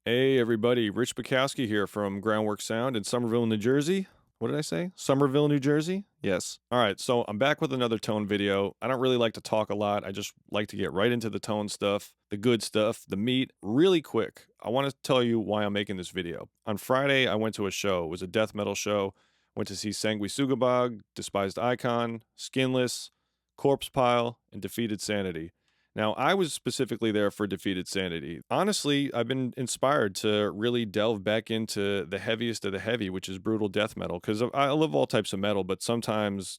Hey everybody, Rich Bukowski here from Groundwork Sound in Somerville, New Jersey. What did I say? Somerville, New Jersey? Yes. All right, so I'm back with another tone video. I don't really like to talk a lot. I just like to get right into the tone stuff, the good stuff, the meat, really quick. I want to tell you why I'm making this video. On Friday, I went to a show. It was a death metal show. Went to see Sanguisugabog, Despised Icon, Skinless, Corpse Pile, and Defeated Sanity. Now, I was specifically there for Defeated Sanity. Honestly, I've been inspired to really delve back into the heaviest of the heavy, which is brutal death metal, because I love all types of metal, but sometimes,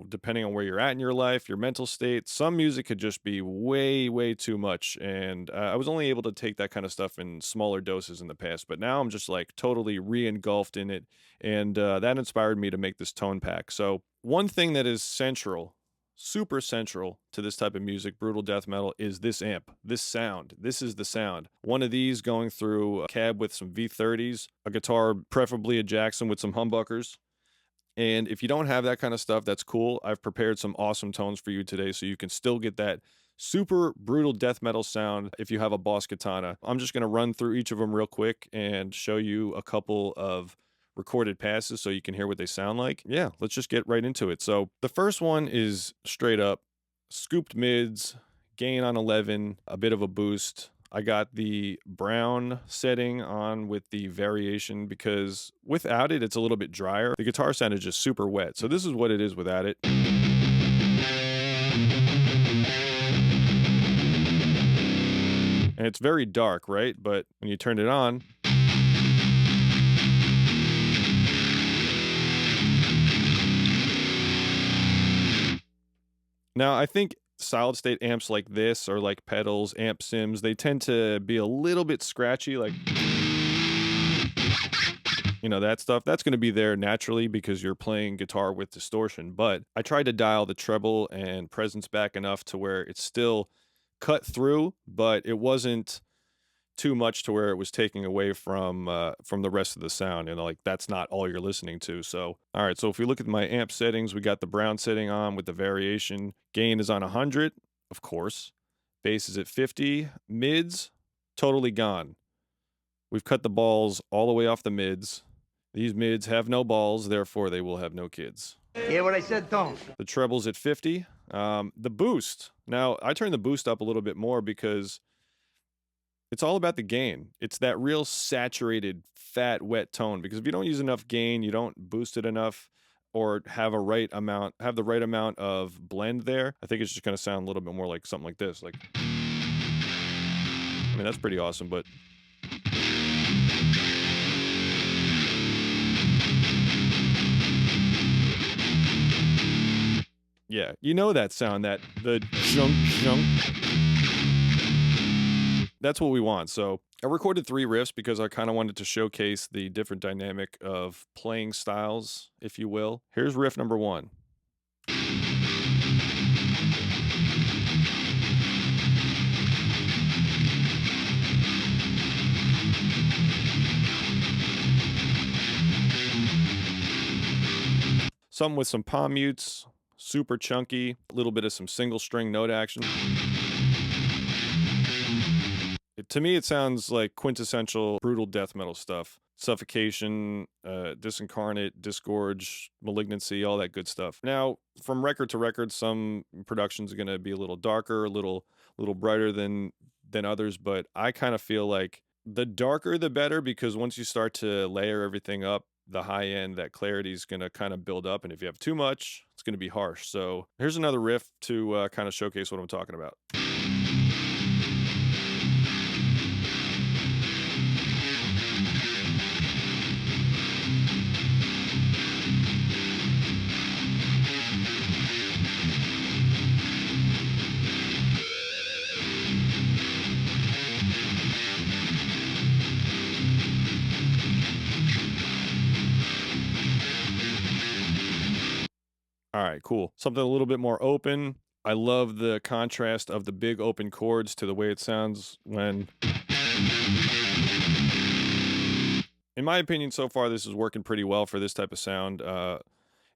depending on where you're at in your life, your mental state, some music could just be way, way too much. And I was only able to take that kind of stuff in smaller doses in the past, but now I'm just like totally re-engulfed in it. And that inspired me to make this tone pack. So, one thing that is central, super central to this type of music, brutal death metal, is this amp, this sound. This is the sound. One of these going through a cab with some V30s, a guitar, preferably a Jackson with some humbuckers. And if you don't have that kind of stuff, that's cool. I've prepared some awesome tones for you today so you can still get that super brutal death metal sound if you have a Boss Katana. I'm just going to run through each of them real quick and show you a couple of recorded passes so you can hear what they sound like. Yeah, let's just get right into it. So the first one is straight up scooped mids, gain on 11, a bit of a boost. I got the brown setting on with the variation because without it, it's a little bit drier. The guitar sound is just super wet. So this is what it is without it. And it's very dark, right? But when you turn it on, now, I think solid state amps like this or like pedals, amp sims, they tend to be a little bit scratchy, like, that stuff. That's going to be there naturally because you're playing guitar with distortion. But I tried to dial the treble and presence back enough to where it's still cut through, but it wasn't too much to where it was taking away from the rest of the sound. Like that's not all you're listening to. So, all right. So if we look at my amp settings, we got the brown setting on with the variation. Gain is on 100, of course. Bass is at 50. Mids, totally gone. We've cut the balls all the way off the mids. These mids have no balls, therefore they will have no kids. Yeah, what I said, don't. The treble's at 50. The boost. Now, I turned the boost up a little bit more because it's all about the gain. It's that real saturated, fat, wet tone. Because if you don't use enough gain, you don't boost it enough, or have the right amount of blend there, I think it's just going to sound a little bit more like something like this. Like, I mean, that's pretty awesome, but yeah, you know that sound, that the junk. That's what we want. So I recorded 3 riffs because I kind of wanted to showcase the different dynamic of playing styles, if you will. Here's riff number 1. Something with some palm mutes, super chunky, a little bit of some single string note action. To me, it sounds like quintessential brutal death metal stuff. Suffocation, Disincarnate, Disgorge, Malignancy, all that good stuff. Now, from record to record, some productions are going to be a little darker, a little brighter than others, but I kind of feel like the darker the better, because once you start to layer everything up, the high end, that clarity is going to kind of build up, and if you have too much, it's going to be harsh. So here's another riff to kind of showcase what I'm talking about. All right, cool. Something a little bit more open. I love the contrast of the big open chords to the way it sounds when... In my opinion, so far, this is working pretty well for this type of sound.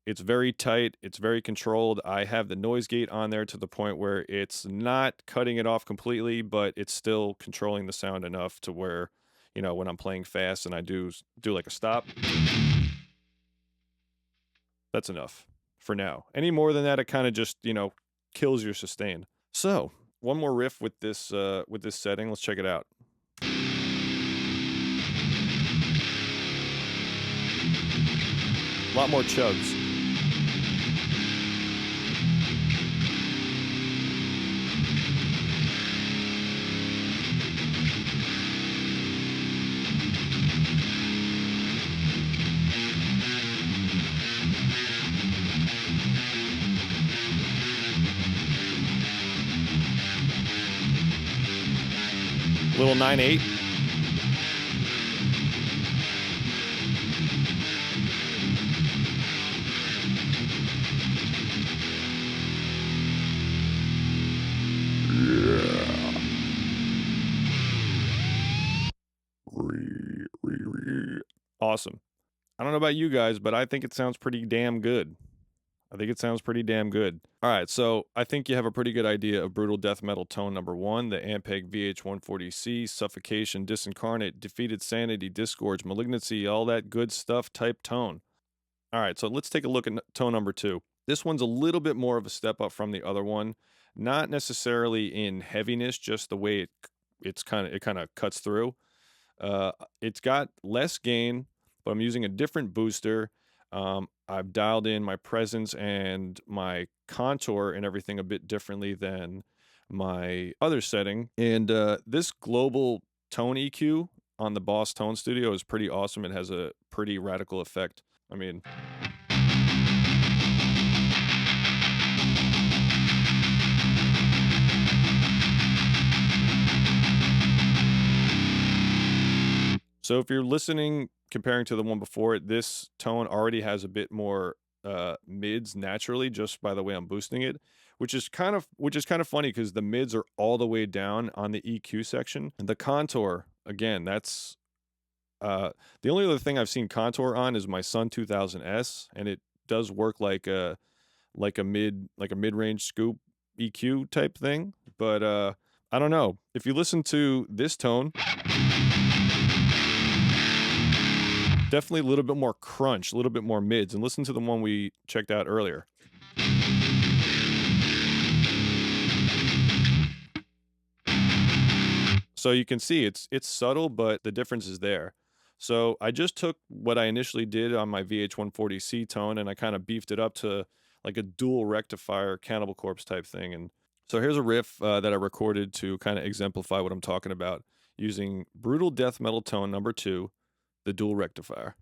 It's very tight. It's very controlled. I have the noise gate on there to the point where it's not cutting it off completely, but it's still controlling the sound enough to where you know, when I'm playing fast and I do like a stop. That's enough for now. Any more than that, it kind of just, you know, kills your sustain. So one more riff with this setting. Let's check it out. A lot more chugs. Little 9/8. Awesome. I don't know about you guys, but I think it sounds pretty damn good. I think it sounds pretty damn good. All right, so I think you have a pretty good idea of brutal death metal tone number 1, the Ampeg VH140C, Suffocation, Disincarnate, Defeated Sanity, Disgorge, Malignancy, all that good stuff type tone. All right, so let's take a look at tone number 2. This one's a little bit more of a step up from the other one, not necessarily in heaviness, just the way it kind of cuts through. It's got less gain, but I'm using a different booster. I've dialed in my presence and my contour and everything a bit differently than my other setting. And this global tone EQ on the Boss Tone Studio is pretty awesome. It has a pretty radical effect. I mean, so if you're listening, comparing to the one before it, this tone already has a bit more mids naturally, just by the way I'm boosting it, which is kind of funny because the mids are all the way down on the EQ section. And the contour, again, that's the only other thing I've seen contour on is my Sun 2000S, and it does work like a mid-range scoop EQ type thing. But I don't know. If you listen to this tone, definitely a little bit more crunch, a little bit more mids, and listen to the one we checked out earlier. So you can see it's subtle, but the difference is there. So I just took what I initially did on my VH140C tone and I kind of beefed it up to like a dual rectifier Cannibal Corpse type thing. And so here's a riff that I recorded to kind of exemplify what I'm talking about using brutal death metal tone number 2, the dual rectifier.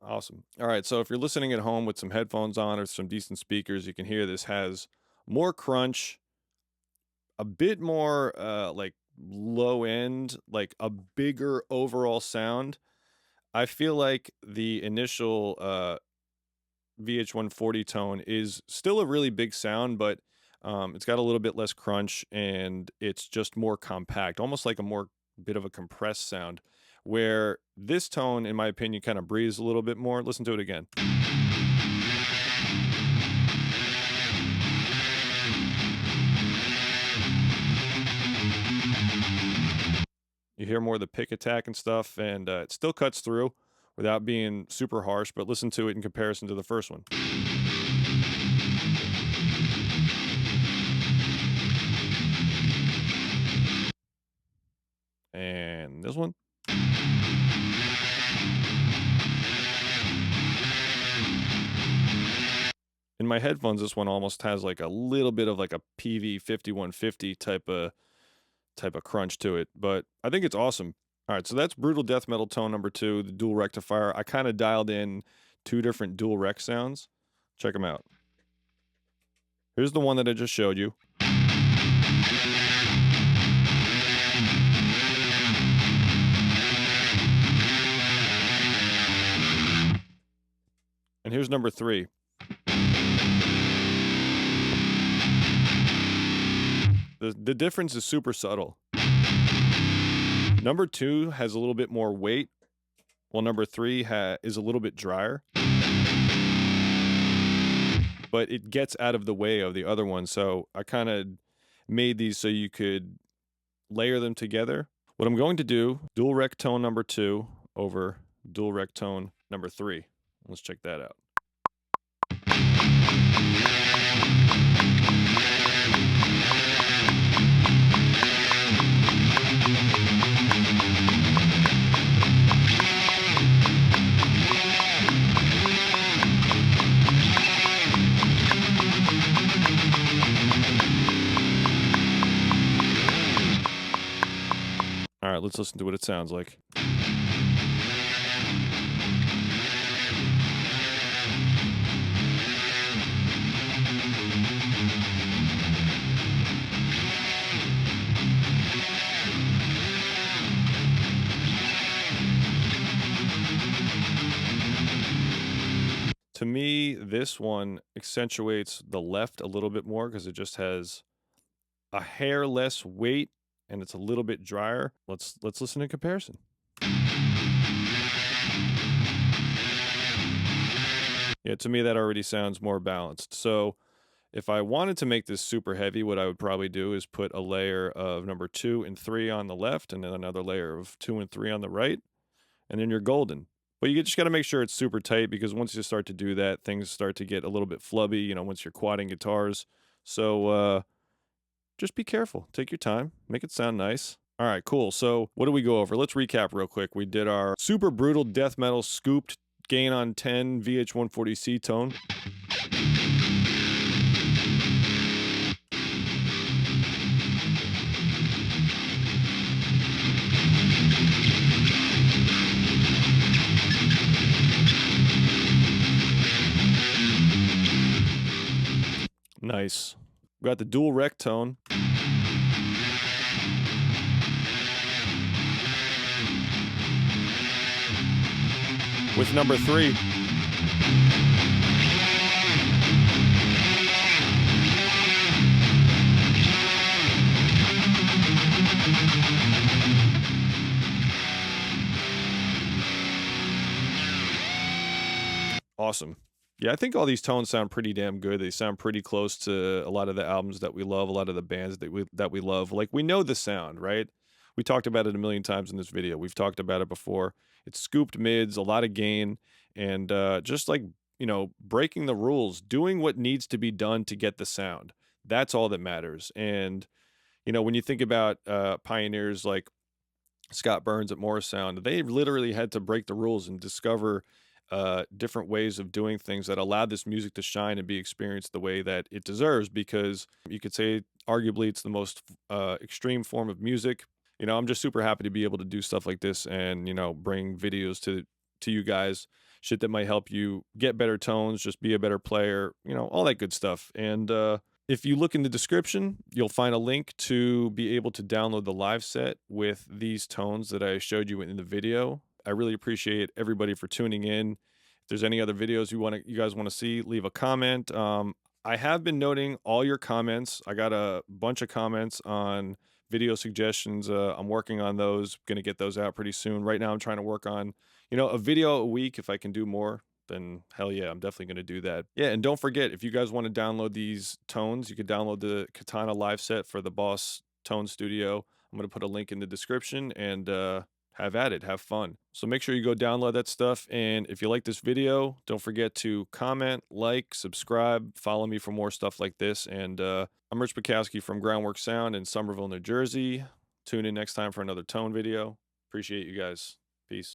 Awesome. All right, so if you're listening at home with some headphones on or some decent speakers, you can hear this has more crunch, a bit more like low end, like a bigger overall sound. I feel like the initial VH140 tone is still a really big sound, but it's got a little bit less crunch and it's just more compact, almost like a more bit of a compressed sound, where this tone, in my opinion, kind of breathes a little bit more. Listen to it again. You hear more of the pick attack and stuff, and it still cuts through without being super harsh, but listen to it in comparison to the first one. And this one. In my headphones, this one almost has like a little bit of like a PV 5150 type of crunch to it, but I think it's awesome. All right, so that's brutal death metal tone number 2, the dual rectifier. I kind of dialed in 2 different dual rec sounds. Check them out. Here's the one that I just showed you. And here's number 3. The difference is super subtle. Number 2 has a little bit more weight, while number 3 is a little bit drier. But it gets out of the way of the other one, so I kind of made these so you could layer them together. What I'm going to do, dual rec tone number 2 over dual rec tone number 3. Let's check that out. All right, let's listen to what it sounds like. To me, this one accentuates the left a little bit more because it just has a hair less weight and it's a little bit drier. Let's listen in comparison. Yeah, to me that already sounds more balanced. So if I wanted to make this super heavy, what I would probably do is put a layer of number 2 and 3 on the left and then another layer of 2 and 3 on the right, and then you're golden. But you just got to make sure it's super tight because once you start to do that, things start to get a little bit flubby, you know, once you're quadding guitars. So just be careful. Take your time. Make it sound nice. All right, cool. So what do we go over? Let's recap real quick. We did our super brutal death metal scooped gain on 10 VH140C tone. Nice. We got the dual rec tone. With number 3. Awesome. Yeah, I think all these tones sound pretty damn good. They sound pretty close to a lot of the albums that we love, a lot of the bands that we love. Like, we know the sound, right? We talked about it a million times in this video. We've talked about it before. It's scooped mids, a lot of gain, and just like, you know, breaking the rules, doing what needs to be done to get the sound. That's all that matters. And, you know, when you think about pioneers like Scott Burns at Morris Sound, they literally had to break the rules and discover different ways of doing things that allowed this music to shine and be experienced the way that it deserves, because you could say arguably it's the most extreme form of music. You know, I'm just super happy to be able to do stuff like this and, you know, bring videos to you guys, shit that might help you get better tones, just be a better player, you know, all that good stuff. And if you look in the description, you'll find a link to be able to download the live set with these tones that I showed you in the video. I really appreciate everybody for tuning in. If there's any other videos you guys want to see, leave a comment. I have been noting all your comments. I got a bunch of comments on video suggestions. I'm working on those. Going to get those out pretty soon. Right now I'm trying to work on, you know, a video a week. If I can do more, then hell yeah, I'm definitely going to do that. Yeah, and don't forget, if you guys want to download these tones, you could download the Katana live set for the Boss Tone Studio. I'm going to put a link in the description, and have at it, have fun. So make sure you go download that stuff. And if you like this video, don't forget to comment, like, subscribe, follow me for more stuff like this. And I'm Rich Bukowski from Groundwork Sound in Somerville, New Jersey. Tune in next time for another tone video. Appreciate you guys. Peace.